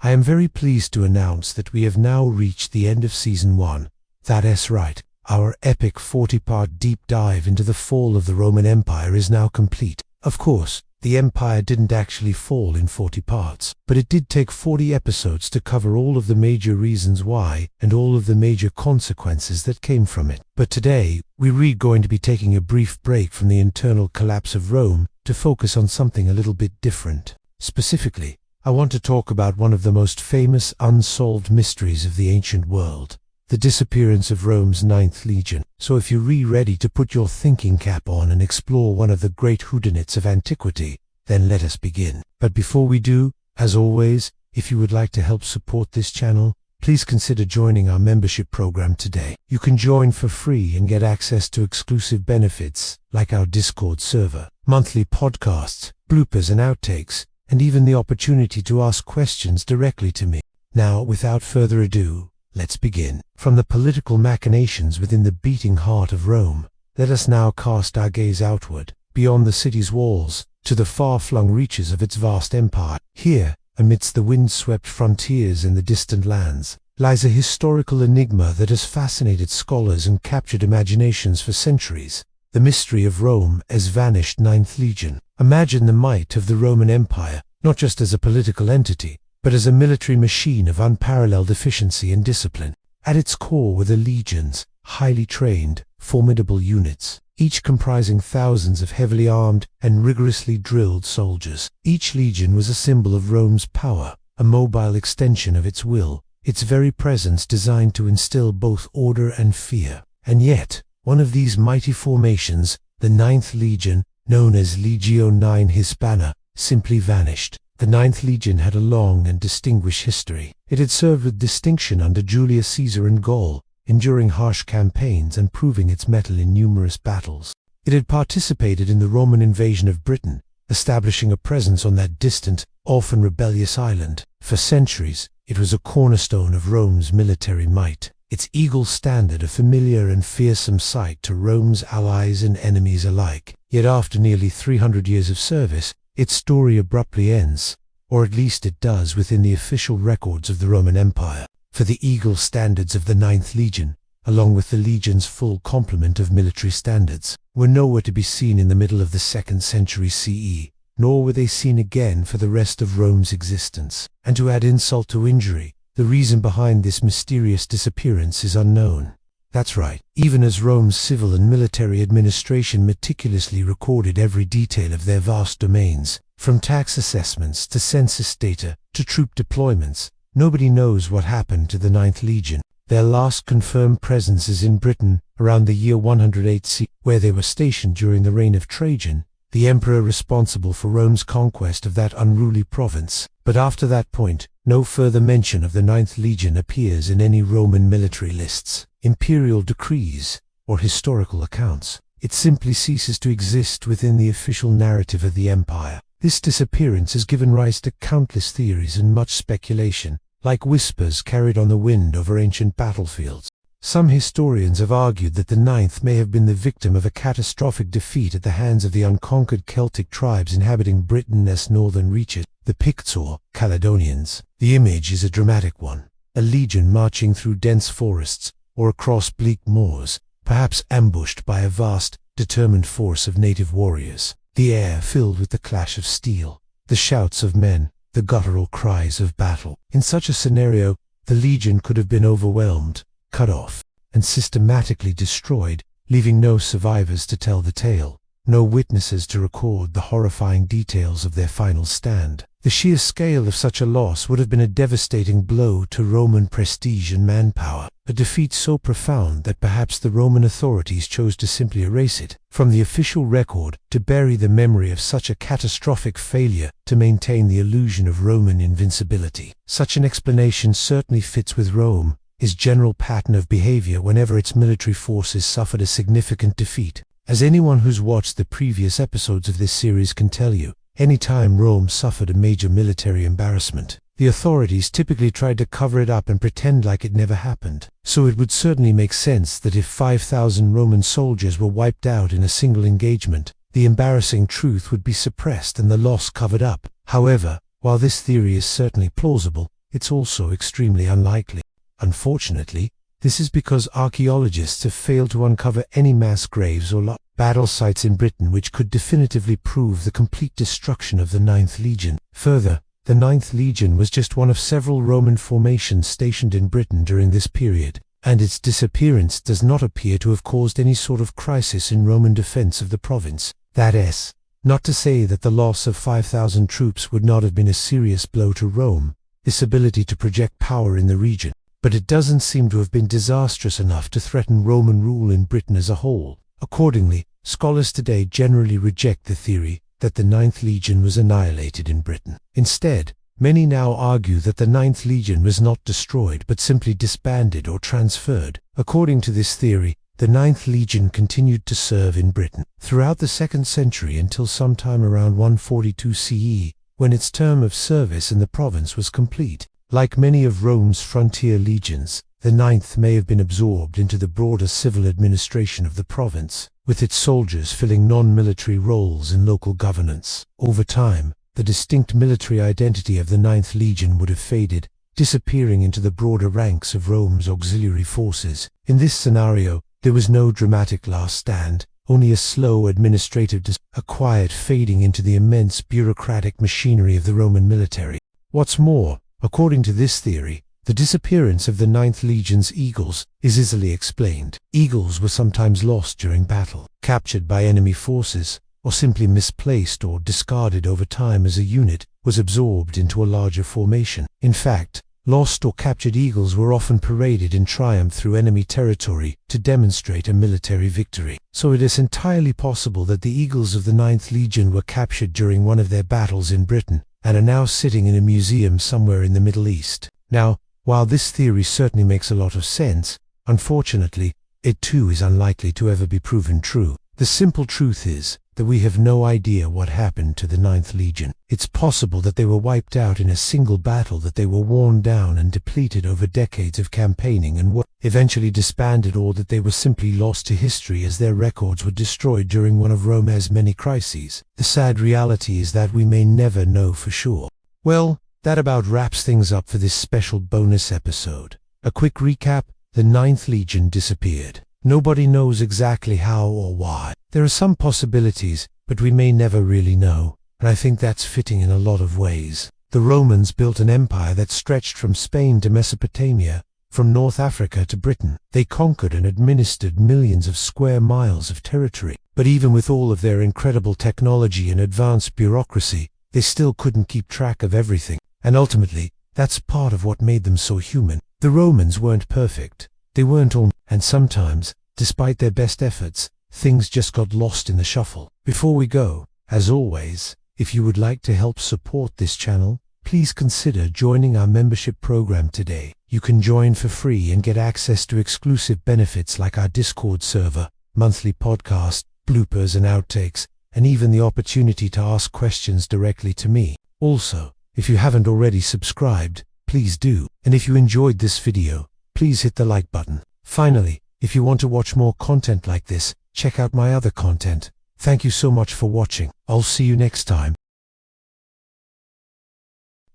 [SPEAKER 1] I am very pleased to announce that we have now reached the end of Season 1. That's right, our epic 40-part deep dive into the fall of the Roman Empire is now complete. Of course, the empire didn't actually fall in 40 parts, but it did take 40 episodes to cover all of the major reasons why and all of the major consequences that came from it. But today, we're going to be taking a brief break from the internal collapse of Rome to focus on something a little bit different. Specifically, I want to talk about one of the most famous unsolved mysteries of the ancient world, the disappearance of Rome's Ninth Legion. So if you're ready to put your thinking cap on and explore one of the great whodunits of antiquity, then let us begin. But before we do, as always, if you would like to help support this channel, please consider joining our membership program today. You can join for free and get access to exclusive benefits like our Discord server, monthly podcasts, bloopers and outtakes, and even the opportunity to ask questions directly to me. Now, without further ado, let's begin. From the political machinations within the beating heart of Rome, let us now cast our gaze outward, beyond the city's walls, to the far-flung reaches of its vast empire. Here, amidst the wind-swept frontiers and the distant lands, lies a historical enigma that has fascinated scholars and captured imaginations for centuries: the mystery of Rome's vanished Ninth Legion. Imagine the might of the Roman Empire, not just as a political entity, but as a military machine of unparalleled efficiency and discipline. At its core were the legions, highly trained, formidable units, each comprising thousands of heavily armed and rigorously drilled soldiers. Each legion was a symbol of Rome's power, a mobile extension of its will, its very presence designed to instill both order and fear. And yet, one of these mighty formations, the Ninth Legion, known as Legio IX Hispana, simply vanished. The Ninth Legion had a long and distinguished history. It had served with distinction under Julius Caesar in Gaul, enduring harsh campaigns and proving its mettle in numerous battles. It had participated in the Roman invasion of Britain, establishing a presence on that distant, often rebellious island. For centuries, it was a cornerstone of Rome's military might, its eagle standard a familiar and fearsome sight to Rome's allies and enemies alike. Yet after nearly 300 years of service, its story abruptly ends, or at least it does within the official records of the Roman Empire. For the eagle standards of the Ninth Legion, along with the legion's full complement of military standards, were nowhere to be seen in the middle of the 2nd century CE, nor were they seen again for the rest of Rome's existence. And to add insult to injury, the reason behind this mysterious disappearance is unknown. That's right, even as Rome's civil and military administration meticulously recorded every detail of their vast domains, from tax assessments to census data to troop deployments, nobody knows what happened to the Ninth Legion. Their last confirmed presence is in Britain around the year 108 CE, where they were stationed during the reign of Trajan, the emperor responsible for Rome's conquest of that unruly province. But after that point, no further mention of the Ninth Legion appears in any Roman military lists, imperial decrees, or historical accounts. It simply ceases to exist within the official narrative of the empire. This disappearance has given rise to countless theories and much speculation, like whispers carried on the wind over ancient battlefields. Some historians have argued that the Ninth may have been the victim of a catastrophic defeat at the hands of the unconquered Celtic tribes inhabiting Britain's northern reaches, the Picts or Caledonians. The image is a dramatic one: a legion marching through dense forests or across bleak moors, perhaps ambushed by a vast, determined force of native warriors. The air filled with the clash of steel, the shouts of men, the guttural cries of battle. In such a scenario, the legion could have been overwhelmed, cut off, and systematically destroyed, leaving no survivors to tell the tale, no witnesses to record the horrifying details of their final stand. The sheer scale of such a loss would have been a devastating blow to Roman prestige and manpower, a defeat so profound that perhaps the Roman authorities chose to simply erase it from the official record, to bury the memory of such a catastrophic failure to maintain the illusion of Roman invincibility. Such an explanation certainly fits with Rome, its general pattern of behavior whenever its military forces suffered a significant defeat. As anyone who's watched the previous episodes of this series can tell you, any time Rome suffered a major military embarrassment, the authorities typically tried to cover it up and pretend like it never happened. So it would certainly make sense that if 5,000 Roman soldiers were wiped out in a single engagement, the embarrassing truth would be suppressed and the loss covered up. However, while this theory is certainly plausible, it's also extremely unlikely. Unfortunately, this is because archaeologists have failed to uncover any mass graves or battle sites in Britain which could definitively prove the complete destruction of the Ninth Legion. Further, the Ninth Legion was just one of several Roman formations stationed in Britain during this period, and its disappearance does not appear to have caused any sort of crisis in Roman defense of the province. That is, Not to say that the loss of 5,000 troops would not have been a serious blow to Rome, this ability to project power in the region, but it doesn't seem to have been disastrous enough to threaten Roman rule in Britain as a whole. Accordingly, scholars today generally reject the theory that the Ninth Legion was annihilated in Britain. Instead, many now argue that the Ninth Legion was not destroyed but simply disbanded or transferred. According to this theory, the Ninth Legion continued to serve in Britain throughout the 2nd century until sometime around 142 CE, when its term of service in the province was complete. Like many of Rome's frontier legions, the Ninth may have been absorbed into the broader civil administration of the province, with its soldiers filling non-military roles in local governance. Over time, the distinct military identity of the Ninth Legion would have faded, disappearing into the broader ranks of Rome's auxiliary forces. In this scenario, there was no dramatic last stand, only a slow administrative a quiet fading into the immense bureaucratic machinery of the Roman military. What's more, according to this theory, the disappearance of the Ninth Legion's eagles is easily explained. Eagles were sometimes lost during battle, captured by enemy forces, or simply misplaced or discarded over time as a unit was absorbed into a larger formation. In fact, lost or captured eagles were often paraded in triumph through enemy territory to demonstrate a military victory. So it is entirely possible that the eagles of the Ninth Legion were captured during one of their battles in Britain and are now sitting in a museum somewhere in the Middle East. Now, while this theory certainly makes a lot of sense, unfortunately, it too is unlikely to ever be proven true. The simple truth is that we have no idea what happened to the Ninth Legion. It's possible that they were wiped out in a single battle, that they were worn down and depleted over decades of campaigning and were eventually disbanded, or that they were simply lost to history as their records were destroyed during one of Rome's many crises. The sad reality is that we may never know for sure. Well, that about wraps things up for this special bonus episode. A quick recap: the Ninth Legion disappeared. Nobody knows exactly how or why. There are some possibilities, but we may never really know, and I think that's fitting in a lot of ways. The Romans built an empire that stretched from Spain to Mesopotamia, from North Africa to Britain. They conquered and administered millions of square miles of territory. But even with all of their incredible technology and advanced bureaucracy, they still couldn't keep track of everything. And ultimately, that's part of what made them so human. The Romans weren't perfect. They weren't all, and sometimes, despite their best efforts, things just got lost in the shuffle. Before we go, as always, if you would like to help support this channel, please consider joining our membership program today. You can join for free and get access to exclusive benefits like our Discord server, monthly podcast, bloopers and outtakes, and even the opportunity to ask questions directly to me. Also, if you haven't already subscribed, please do. And if you enjoyed this video, please hit the like button. Finally, if you want to watch more content like this, check out my other content. Thank you so much for watching. I'll see you next time.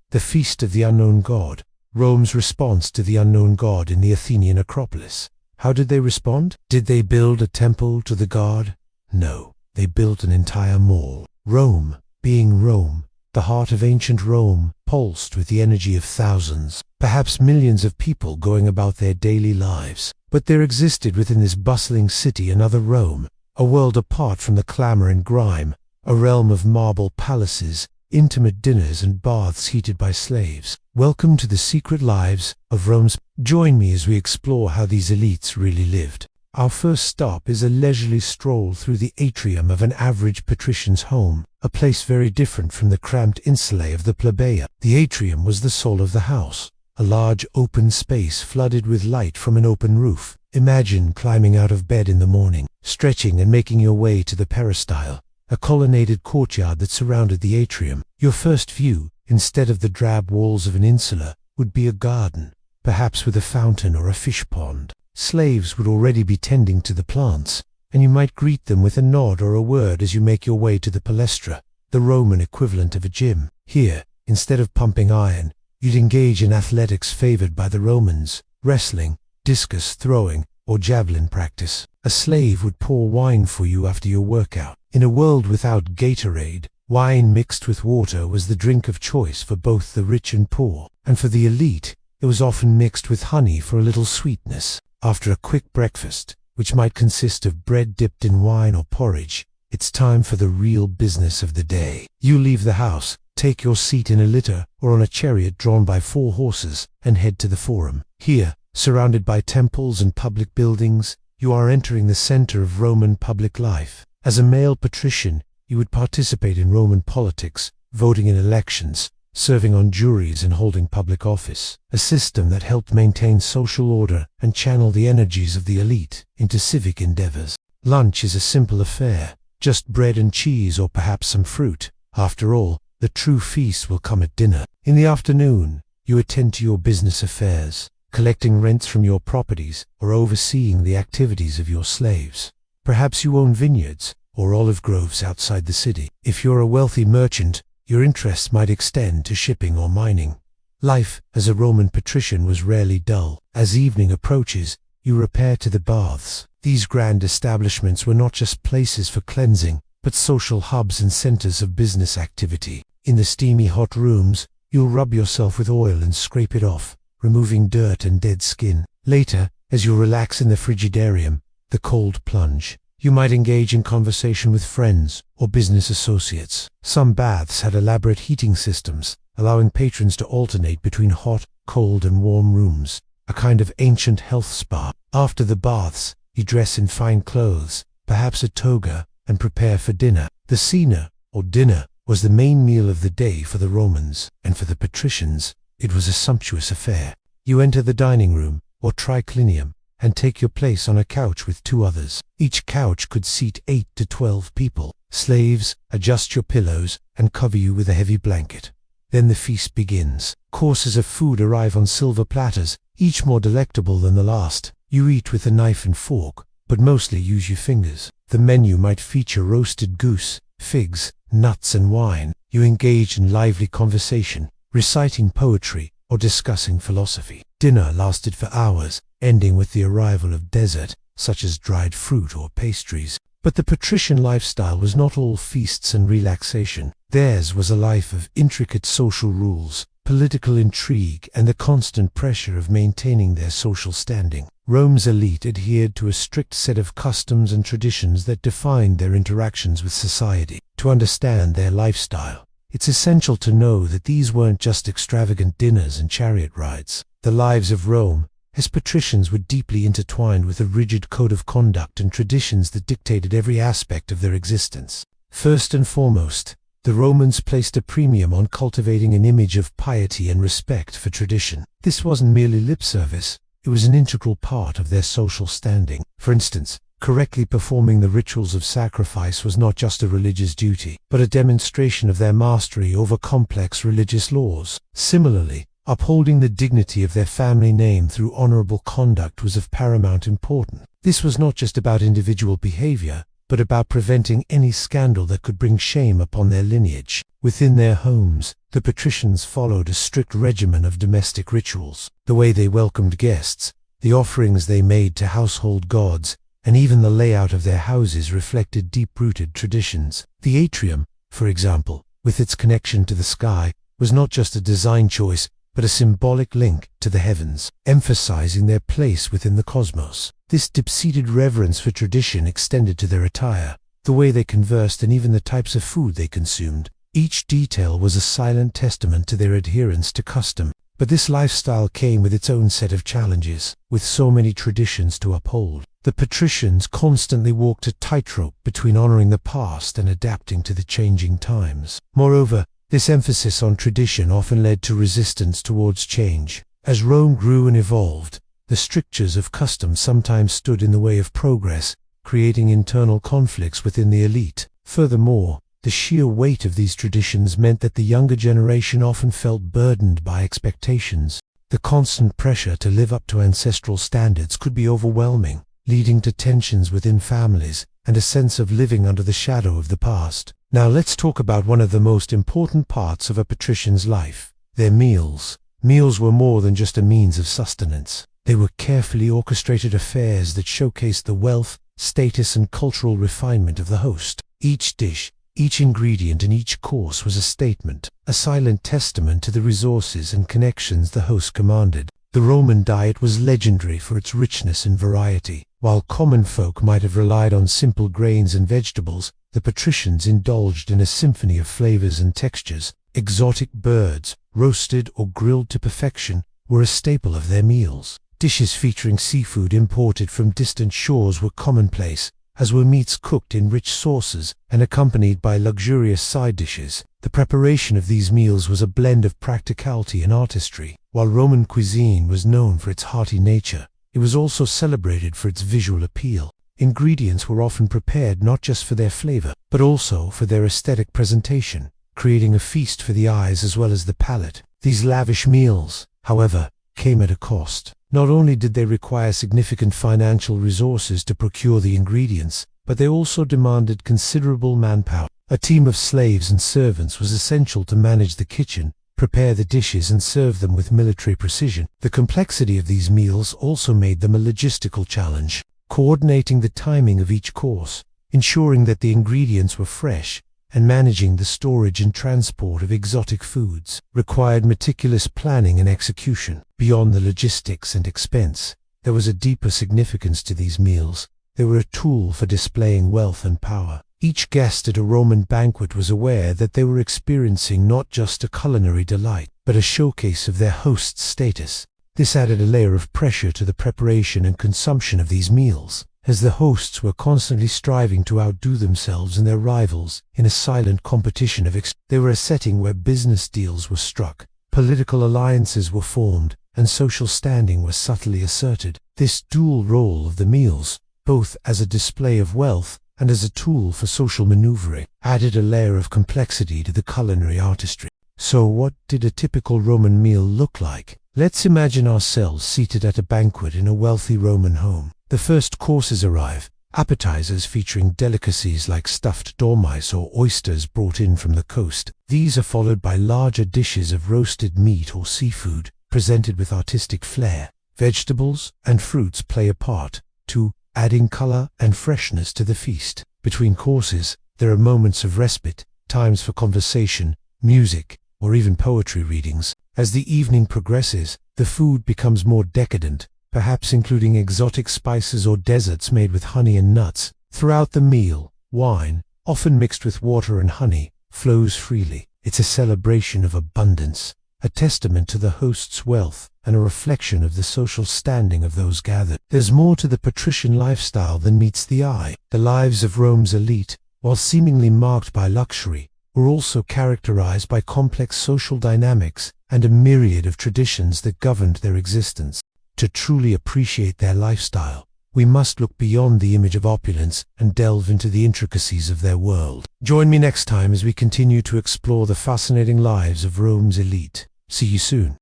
[SPEAKER 1] The Feast of the Unknown God. Rome's response to the unknown god in the Athenian Acropolis. How did they respond? Did they build a temple to the god? No, they built an entire mall. Rome, being Rome, the heart of ancient Rome, pulsed with the energy of thousands, perhaps millions of people going about their daily lives. But there existed within this bustling city another Rome, a world apart from the clamor and grime, a realm of marble palaces, intimate dinners and baths heated by slaves. Welcome to the secret lives of Rome's. Join me as we explore how these elites really lived. Our first stop is a leisurely stroll through the atrium of an average patrician's home, a place very different from the cramped insulae of the plebea. The atrium was the soul of the house, a large open space flooded with light from an open roof. Imagine climbing out of bed in the morning, stretching and making your way to the peristyle, a colonnaded courtyard that surrounded the atrium. Your first view, instead of the drab walls of an insula, would be a garden, perhaps with a fountain or a fish pond. Slaves would already be tending to the plants, and you might greet them with a nod or a word as you make your way to the palestra, the Roman equivalent of a gym. Here, instead of pumping iron, you'd engage in athletics favored by the Romans: wrestling, discus throwing, or javelin practice. A slave would pour wine for you after your workout. In a world without Gatorade, wine mixed with water was the drink of choice for both the rich and poor, and for the elite, it was often mixed with honey for a little sweetness. After a quick breakfast, which might consist of bread dipped in wine or porridge, it's time for the real business of the day. You leave the house, take your seat in a litter or on a chariot drawn by 4 horses, and head to the forum. Here, surrounded by temples and public buildings, you are entering the center of Roman public life. As a male patrician, you would participate in Roman politics, voting in elections, serving on juries and holding public office, a system that helped maintain social order and channel the energies of the elite into civic endeavors. Lunch is a simple affair, just bread and cheese or perhaps some fruit. After all, the true feast will come at dinner. In the afternoon, you attend to your business affairs, collecting rents from your properties or overseeing the activities of your slaves. Perhaps you own vineyards or olive groves outside the city. If you're a wealthy merchant, your interests might extend to shipping or mining. Life as a Roman patrician was rarely dull. As evening approaches, you repair to the baths. These grand establishments were not just places for cleansing, but social hubs and centers of business activity. In the steamy hot rooms, you'll rub yourself with oil and scrape it off, removing dirt and dead skin. Later, as you relax in the frigidarium, the cold plunge, you might engage in conversation with friends or business associates. Some baths had elaborate heating systems, allowing patrons to alternate between hot, cold, and warm rooms, a kind of ancient health spa. After the baths, you dress in fine clothes, perhaps a toga, and prepare for dinner. The cena, or dinner, was the main meal of the day for the Romans, and for the patricians, it was a sumptuous affair. You enter the dining room, or triclinium, and take your place on a couch with 2 others. Each couch could seat 8 to 12 people. Slaves adjust your pillows and cover you with a heavy blanket. Then the feast begins. Courses of food arrive on silver platters, each more delectable than the last. You eat with a knife and fork, but mostly use your fingers. The menu might feature roasted goose, figs, nuts and wine. You engage in lively conversation, reciting poetry or discussing philosophy. Dinner lasted for hours, ending with the arrival of dessert, such as dried fruit or pastries. But the patrician lifestyle was not all feasts and relaxation. Theirs was a life of intricate social rules, political intrigue, and the constant pressure of maintaining their social standing. Rome's elite adhered to a strict set of customs and traditions that defined their interactions with society. To understand their lifestyle, it's essential to know that these weren't just extravagant dinners and chariot rides. The lives of Rome, as patricians, were deeply intertwined with a rigid code of conduct and traditions that dictated every aspect of their existence. First and foremost, the Romans placed a premium on cultivating an image of piety and respect for tradition. This wasn't merely lip service, it was an integral part of their social standing. For instance, correctly performing the rituals of sacrifice was not just a religious duty, but a demonstration of their mastery over complex religious laws. Similarly, upholding the dignity of their family name through honorable conduct was of paramount importance. This was not just about individual behavior, but about preventing any scandal that could bring shame upon their lineage. Within their homes, the patricians followed a strict regimen of domestic rituals. The way they welcomed guests, the offerings they made to household gods, and even the layout of their houses reflected deep-rooted traditions. The atrium, for example, with its connection to the sky, was not just a design choice, but a symbolic link to the heavens, emphasizing their place within the cosmos. This deep-seated reverence for tradition extended to their attire, the way they conversed, and even the types of food they consumed. Each detail was a silent testament to their adherence to custom. But this lifestyle came with its own set of challenges. With so many traditions to uphold, the patricians constantly walked a tightrope between honoring the past and adapting to the changing times. Moreover, this emphasis on tradition often led to resistance towards change. As Rome grew and evolved, the strictures of custom sometimes stood in the way of progress, creating internal conflicts within the elite. Furthermore, the sheer weight of these traditions meant that the younger generation often felt burdened by expectations. The constant pressure to live up to ancestral standards could be overwhelming, leading to tensions within families and a sense of living under the shadow of the past. Now let's talk about one of the most important parts of a patrician's life: their meals. Meals were more than just a means of sustenance. They were carefully orchestrated affairs that showcased the wealth, status, and cultural refinement of the host. Each dish, each ingredient, and each course was a statement, a silent testament to the resources and connections the host commanded. The Roman diet was legendary for its richness and variety. While common folk might have relied on simple grains and vegetables, the patricians indulged in a symphony of flavors and textures. Exotic birds, roasted or grilled to perfection, were a staple of their meals. Dishes featuring seafood imported from distant shores were commonplace, as were meats cooked in rich sauces and accompanied by luxurious side dishes. The preparation of these meals was a blend of practicality and artistry. While Roman cuisine was known for its hearty nature, it was also celebrated for its visual appeal. Ingredients were often prepared not just for their flavor, but also for their aesthetic presentation, creating a feast for the eyes as well as the palate. These lavish meals, however, came at a cost. Not only did they require significant financial resources to procure the ingredients, but they also demanded considerable manpower. A team of slaves and servants was essential to manage the kitchen, prepare the dishes and serve them with military precision. The complexity of these meals also made them a logistical challenge. Coordinating the timing of each course, ensuring that the ingredients were fresh, and managing the storage and transport of exotic foods required meticulous planning and execution. Beyond the logistics and expense, there was a deeper significance to these meals. They were a tool for displaying wealth and power. Each guest at a Roman banquet was aware that they were experiencing not just a culinary delight, but a showcase of their host's status. This added a layer of pressure to the preparation and consumption of these meals, as the hosts were constantly striving to outdo themselves and their rivals in a silent competition of They were a setting where business deals were struck, political alliances were formed, and social standing was subtly asserted. This dual role of the meals, both as a display of wealth and as a tool for social maneuvering, added a layer of complexity to the culinary artistry. So what did a typical Roman meal look like? Let's imagine ourselves seated at a banquet in a wealthy Roman home. The first courses arrive, appetizers featuring delicacies like stuffed dormice or oysters brought in from the coast. These are followed by larger dishes of roasted meat or seafood, presented with artistic flair. Vegetables and fruits play a part, too, adding color and freshness to the feast. Between courses, there are moments of respite, times for conversation, music, or even poetry readings. As the evening progresses, the food becomes more decadent, perhaps including exotic spices or desserts made with honey and nuts. Throughout the meal, wine, often mixed with water and honey, flows freely. It's a celebration of abundance, a testament to the host's wealth, and a reflection of the social standing of those gathered. There's more to the patrician lifestyle than meets the eye. The lives of Rome's elite, while seemingly marked by luxury, were also characterized by complex social dynamics and a myriad of traditions that governed their existence. To truly appreciate their lifestyle, we must look beyond the image of opulence and delve into the intricacies of their world. Join me next time as we continue to explore the fascinating lives of Rome's elite. See you soon.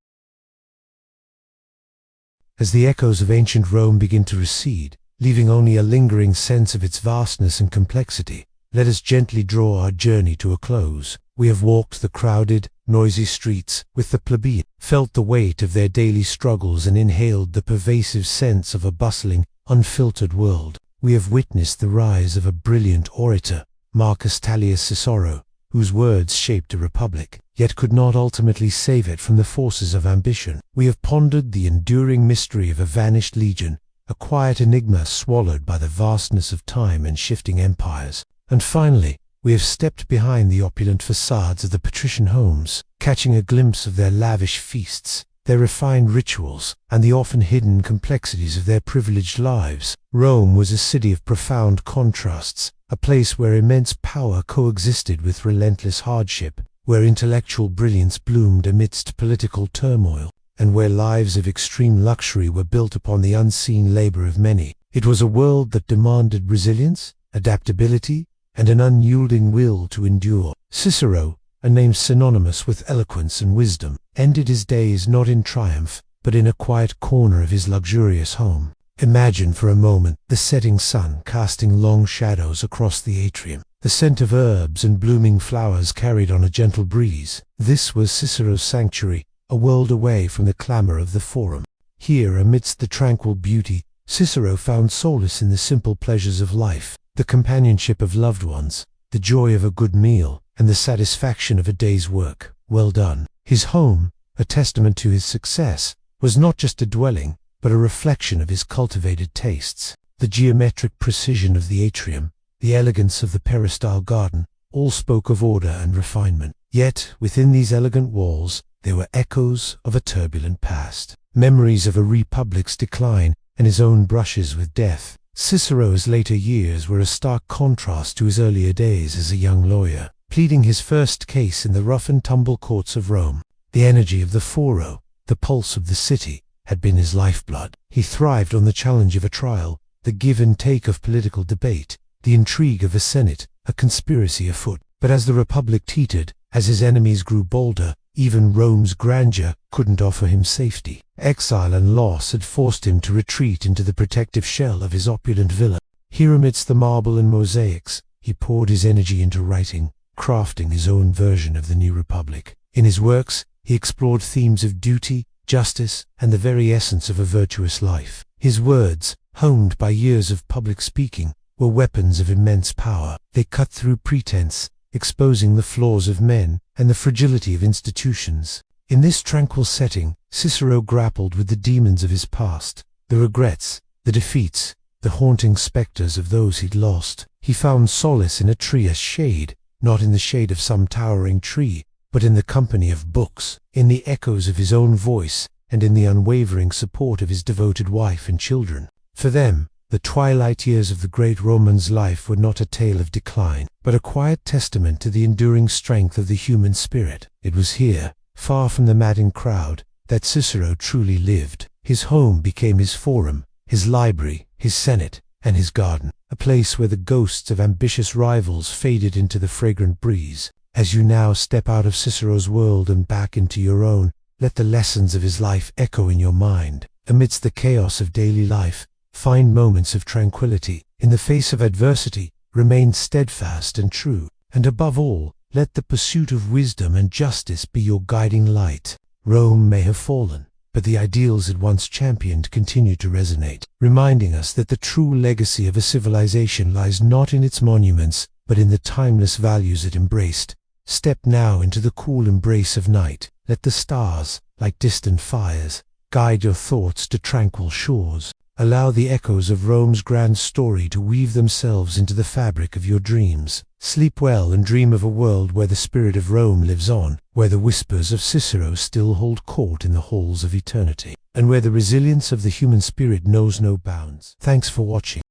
[SPEAKER 1] As the echoes of ancient Rome begin to recede, leaving only a lingering sense of its vastness and complexity, let us gently draw our journey to a close. We have walked the crowded, noisy streets with the plebeian, felt the weight of their daily struggles and inhaled the pervasive sense of a bustling, unfiltered world. We have witnessed the rise of a brilliant orator, Marcus Tullius Cicero, whose words shaped a republic, yet could not ultimately save it from the forces of ambition. We have pondered the enduring mystery of a vanished legion, a quiet enigma swallowed by the vastness of time and shifting empires. And finally, we have stepped behind the opulent facades of the patrician homes, catching a glimpse of their lavish feasts, their refined rituals, and the often hidden complexities of their privileged lives. Rome was a city of profound contrasts, a place where immense power coexisted with relentless hardship, where intellectual brilliance bloomed amidst political turmoil, and where lives of extreme luxury were built upon the unseen labor of many. It was a world that demanded resilience, adaptability, and an unyielding will to endure. Cicero, a name synonymous with eloquence and wisdom, ended his days not in triumph, but in a quiet corner of his luxurious home. Imagine for a moment the setting sun casting long shadows across the atrium, the scent of herbs and blooming flowers carried on a gentle breeze. This was Cicero's sanctuary, a world away from the clamor of the forum. Here, amidst the tranquil beauty, Cicero found solace in the simple pleasures of life, the companionship of loved ones, the joy of a good meal, and the satisfaction of a day's work well done. His home, a testament to his success, was not just a dwelling, but a reflection of his cultivated tastes. the geometric precision of the atrium, the elegance of the peristyle garden, all spoke of order and refinement. Yet, within these elegant walls, there were echoes of a turbulent past, memories of a republic's decline, and his own brushes with death. Cicero's later years were a stark contrast to his earlier days as a young lawyer, pleading his first case in the rough-and-tumble courts of Rome. The energy of the foro, the pulse of the city, had been his lifeblood. He thrived on the challenge of a trial, the give and take of political debate, the intrigue of a senate, a conspiracy afoot. But as the republic teetered, as his enemies grew bolder, even Rome's grandeur couldn't offer him safety. Exile and loss had forced him to retreat into the protective shell of his opulent villa. Here amidst the marble and mosaics, he poured his energy into writing, crafting his own version of the new republic. In his works, he explored themes of duty, justice, and the very essence of a virtuous life. His words, honed by years of public speaking, were weapons of immense power. They cut through pretense, exposing the flaws of men and the fragility of institutions. In this tranquil setting, Cicero grappled with the demons of his past, the regrets, the defeats, the haunting specters of those he'd lost. He found solace in a tree, a shade, not in the shade of some towering tree, but in the company of books, in the echoes of his own voice, and in the unwavering support of his devoted wife and children. For them, the twilight years of the great Roman's life were not a tale of decline, but a quiet testament to the enduring strength of the human spirit. It was here, far from the madding crowd, that Cicero truly lived. His home became his forum, his library, his senate, and his garden, a place where the ghosts of ambitious rivals faded into the fragrant breeze. As you now step out of Cicero's world and back into your own, let the lessons of his life echo in your mind. Amidst the chaos of daily life, find moments of tranquility. In the face of adversity, remain steadfast and true. And above all, let the pursuit of wisdom and justice be your guiding light. Rome may have fallen, but the ideals it once championed continue to resonate, reminding us that the true legacy of a civilization lies not in its monuments, but in the timeless values it embraced. Step now into the cool embrace of night. Let the stars, like distant fires, guide your thoughts to tranquil shores. Allow the echoes of Rome's grand story to weave themselves into the fabric of your dreams. Sleep well and dream of a world where the spirit of Rome lives on, where the whispers of Cicero still hold court in the halls of eternity, and where the resilience of the human spirit knows no bounds. Thanks for watching.